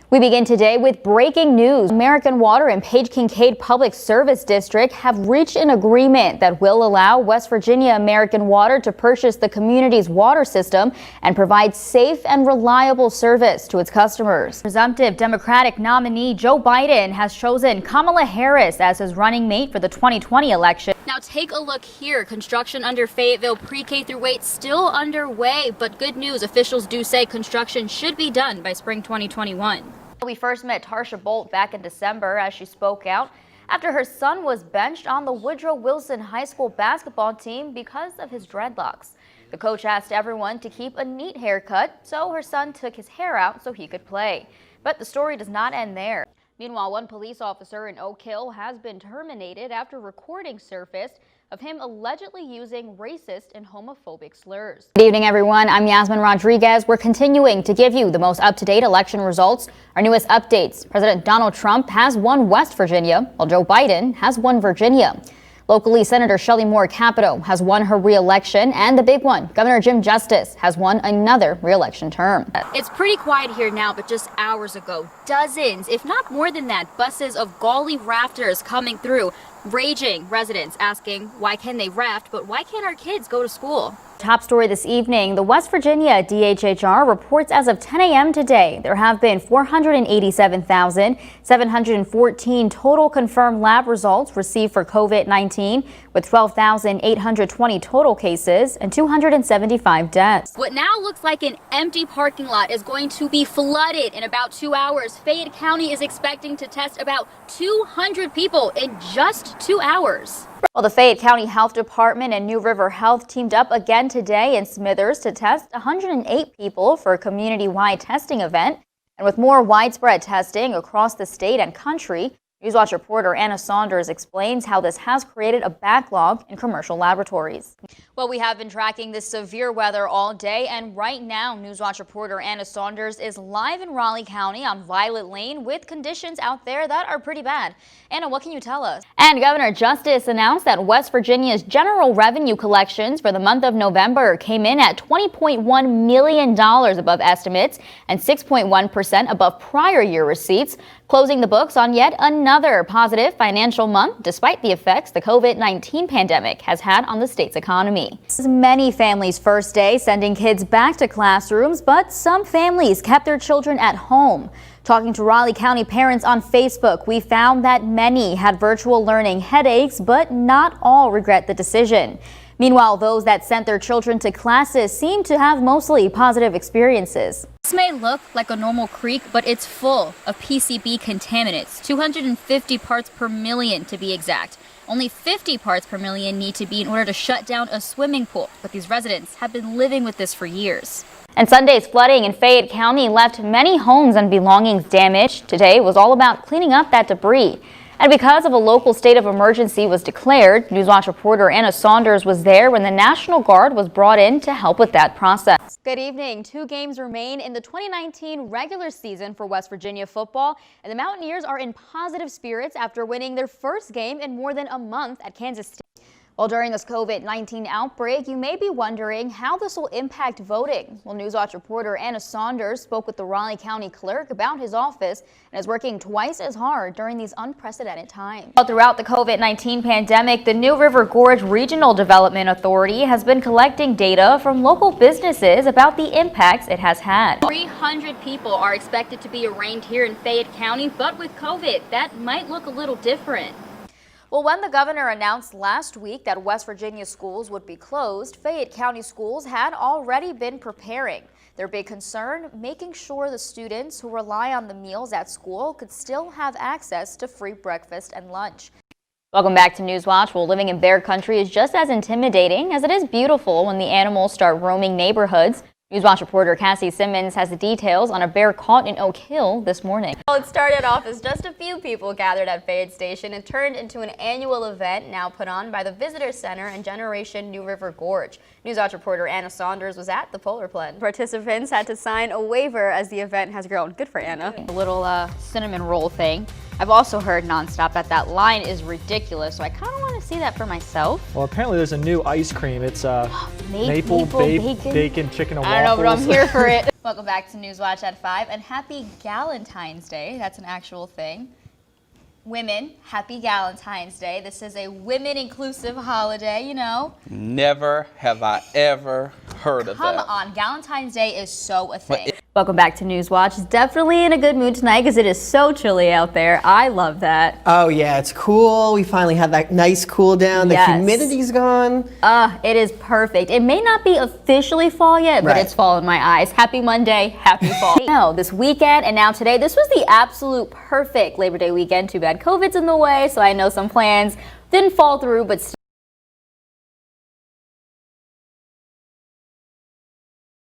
We begin today with breaking news. American Water and Page Kincaid Public Service District have reached an agreement that will allow West Virginia American Water to purchase the community's water system and provide safe and reliable service to its customers. Presumptive Democratic nominee Joe Biden has chosen Kamala Harris as his running mate for the 2020 election. Now take a look here. Construction under Fayetteville pre-K through 8 still underway, but good news, officials do say construction should be done by spring 2021. We first met Tarsha Bolt back in December as she spoke out after her son was benched on the Woodrow Wilson High School basketball team because of his dreadlocks. The coach asked everyone to keep a neat haircut, so her son took his hair out so he could play. But the story does not end there. Meanwhile, one police officer in Oak Hill has been terminated after recordings surfaced of him allegedly using racist and homophobic slurs. Good evening, everyone. I'm Yazmin Rodriguez. We're continuing to give you the most up-to-date election results. Our newest updates: President Donald Trump has won West Virginia, while Joe Biden has won Virginia. Locally, Senator Shelley Moore Capito has won her re-election, and the big one, Governor Jim Justice has won another re-election term. It's pretty quiet here now, but just hours ago, dozens, if not more than that, buses of Gawley rafters coming through, raging, residents asking why can they raft, but why can't our kids go to school? Top story this evening, the West Virginia DHHR reports as of 10 a.m. today, there have been 487,714 total confirmed lab results received for COVID-19, with 12,820 total cases and 275 deaths. What now looks like an empty parking lot is going to be flooded in about 2 hours. Fayette County is expecting to test about 200 people in just 2 hours. Well, the Fayette County Health Department and New River Health teamed up again today in Smithers to test 108 people for a community-wide testing event. And with more widespread testing across the state and country, Newswatch reporter Anna Saunders explains how this has created a backlog in commercial laboratories. Well, we have been tracking this severe weather all day, and right now, Newswatch reporter Anna Saunders is live in Raleigh County on Violet Lane with conditions out there that are pretty bad. Anna, what can you tell us? And Governor Justice announced that West Virginia's general revenue collections for the month of November came in at $20.1 million above estimates and 6.1% above prior year receipts, closing the books on yet another positive financial month despite the effects the COVID-19 pandemic has had on the state's economy. This is many families' first day sending kids back to classrooms, but some families kept their children at home. Talking to Raleigh County parents on Facebook, we found that many had virtual learning headaches, but not all regret the decision. Meanwhile, those that sent their children to classes seem to have mostly positive experiences. This may look like a normal creek, but it's full of PCB contaminants, 250 parts per million to be exact. Only 50 parts per million need to be in order to shut down a swimming pool, but these residents have been living with this for years. And Sunday's flooding in Fayette County left many homes and belongings damaged. Today was all about cleaning up that debris. And because of a local state of emergency was declared, Newswatch reporter Anna Saunders was there when the National Guard was brought in to help with that process. Good evening. 2 games remain in the 2019 regular season for West Virginia football, and the Mountaineers are in positive spirits after winning their first game in more than a month at Kansas State. Well, during this COVID-19 outbreak, you may be wondering how this will impact voting. Well, Newswatch reporter Anna Saunders spoke with the Raleigh County clerk about his office and is working twice as hard during these unprecedented times. Well, throughout the COVID-19 pandemic, the New River Gorge Regional Development Authority has been collecting data from local businesses about the impacts it has had. 300 people are expected to be arraigned here in Fayette County, but with COVID, that might look a little different. Well, when the governor announced last week that West Virginia schools would be closed, Fayette County schools had already been preparing. Their big concern, making sure the students who rely on the meals at school could still have access to free breakfast and lunch. Welcome back to Newswatch. Well, living in bear country is just as intimidating as it is beautiful when the animals start roaming neighborhoods. Newswatch reporter Cassie Simmons has the details on a bear caught in Oak Hill this morning. Well, it started off as just a few people gathered at Fayette Station and turned into an annual event now put on by the Visitor Center and Generation New River Gorge. Newswatch reporter Anna Saunders was at the Polar Plunge. Participants had to sign a waiver as the event has grown. Good for Anna. A little cinnamon roll thing. I've also heard nonstop that line is ridiculous, so I kind of want to see that for myself. Well, apparently there's a new ice cream. It's maple bacon chicken and waffles. I don't know, but I'm here for it. Welcome back to Newswatch at 5, and happy Galentine's Day. That's an actual thing. Women, happy Galentine's Day. This is a women-inclusive holiday, you know. Never have I ever heard of that. Come on, Galentine's Day is so a thing. Welcome back to Newswatch. It's definitely in a good mood tonight because it is so chilly out there. I love that. Oh yeah, it's cool. We finally had that nice cool down. The Yes. humidity's gone. It is perfect. It may not be officially fall yet, but Right. it's fall in my eyes. Happy Monday, happy fall. No, this weekend and now today, this was the absolute perfect Labor Day weekend. Too bad COVID's in the way, so I know some plans didn't fall through, but still.